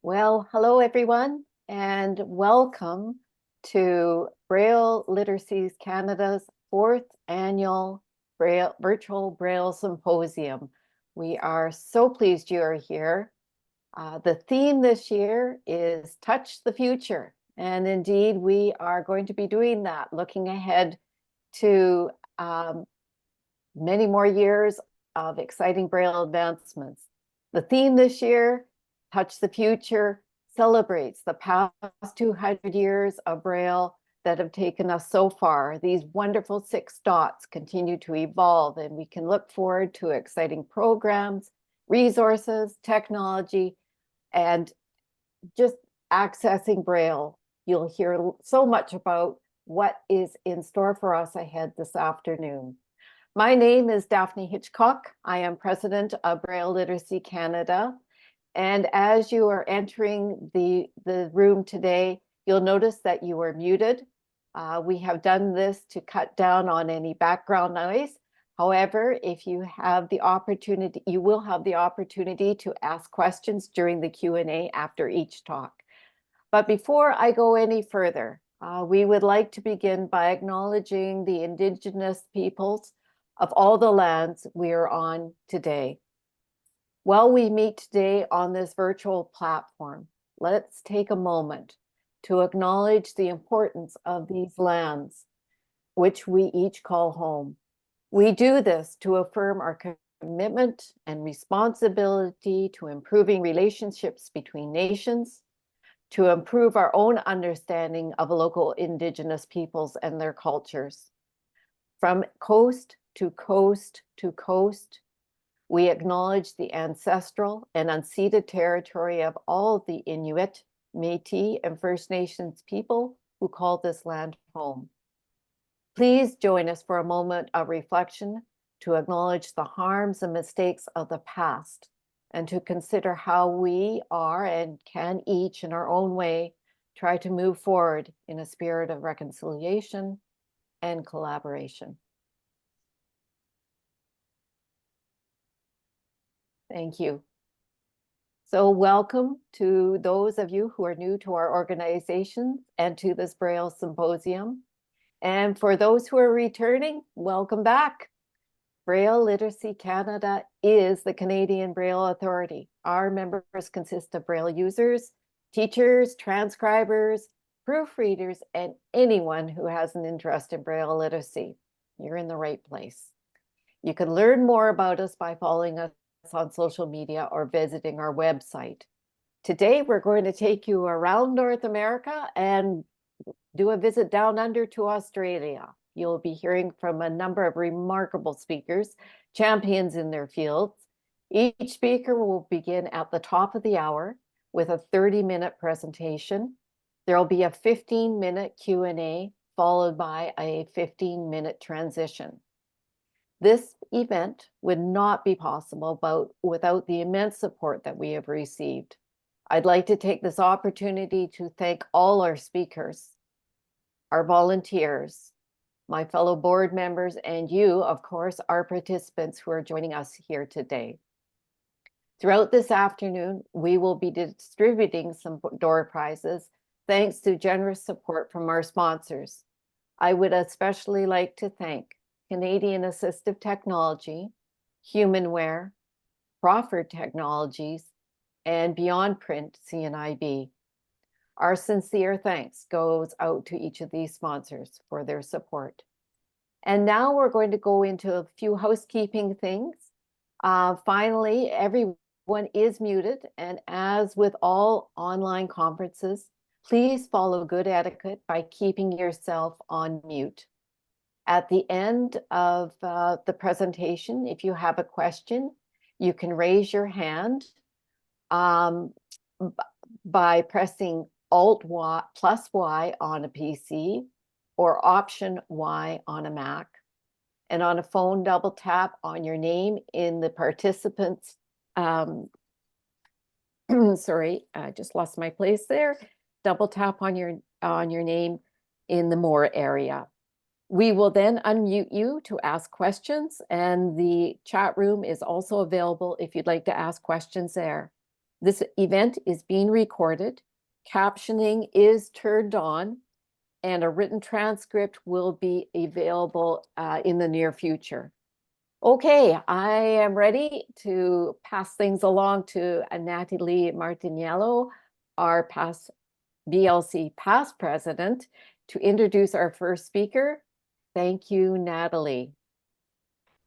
Well, hello everyone, and welcome to Braille Literacy Canada's fourth annual Virtual Braille Symposium. We are so pleased you are here. The theme this year is Touch the Future, and indeed we are going to be doing that, looking ahead to many more years of exciting Braille advancements. The theme this year, Touch the Future, celebrates the past 200 years of Braille that have taken us so far. These wonderful 6 dots continue to evolve, and we can look forward to exciting programs, resources, technology, and just accessing Braille. You'll hear so much about what is in store for us ahead this afternoon. My name is Daphne Hitchcock. I am president of Braille Literacy Canada. And as you are entering the room today, you'll notice that you are muted. We have done this to cut down on any background noise. However, if you have the opportunity, you will have the opportunity to ask questions during the Q&A after each talk. But before I go any further, we would like to begin by acknowledging the Indigenous peoples of all the lands we are on today. While we meet today on this virtual platform, let's take a moment to acknowledge the importance of these lands, which we each call home. We do this to affirm our commitment and responsibility to improving relationships between nations, to improve our own understanding of local Indigenous peoples and their cultures. From coast to coast to coast, we acknowledge the ancestral and unceded territory of all the Inuit, Métis, and First Nations people who call this land home. Please join us for a moment of reflection to acknowledge the harms and mistakes of the past and to consider how we are and can each in our own way try to move forward in a spirit of reconciliation and collaboration. Thank you. So welcome to those of you who are new to our organization and to this Braille Symposium. And for those who are returning, welcome back. Braille Literacy Canada is the Canadian Braille Authority. Our members consist of Braille users, teachers, transcribers, proofreaders, and anyone who has an interest in Braille literacy. You're in the right place. You can learn more about us by following us on social media or visiting our website. Today, we're going to take you around North America and do a visit down under to Australia. You'll be hearing from a number of remarkable speakers, champions in their fields. Each speaker will begin at the top of the hour with a 30-minute presentation. There'll be a 15-minute Q&A followed by a 15-minute transition. This event would not be possible without the immense support that we have received. I'd like to take this opportunity to thank all our speakers, our volunteers, my fellow board members, and you, of course, our participants who are joining us here today. Throughout this afternoon, we will be distributing some door prizes thanks to generous support from our sponsors. I would especially like to thank Canadian Assistive Technology, Humanware, Crawford Technologies, and Beyond Print CNIB. Our sincere thanks goes out to each of these sponsors for their support. And now we're going to go into a few housekeeping things. Finally, everyone is muted, and as with all online conferences, please follow good etiquette by keeping yourself on mute. At the end of the presentation, if you have a question, you can raise your hand by pressing Alt+Y on a PC or Option Y on a Mac. And on a phone, double tap on your name in the participants. Sorry, I just lost my place there. Double tap on your name in the More area. We will then unmute you to ask questions, and the chat room is also available if you'd like to ask questions there. This event is being recorded, captioning is turned on, and a written transcript will be available in the near future. Okay, I am ready to pass things along to Natalie Martiniello, our BLC past president, to introduce our first speaker. Thank you, Natalie.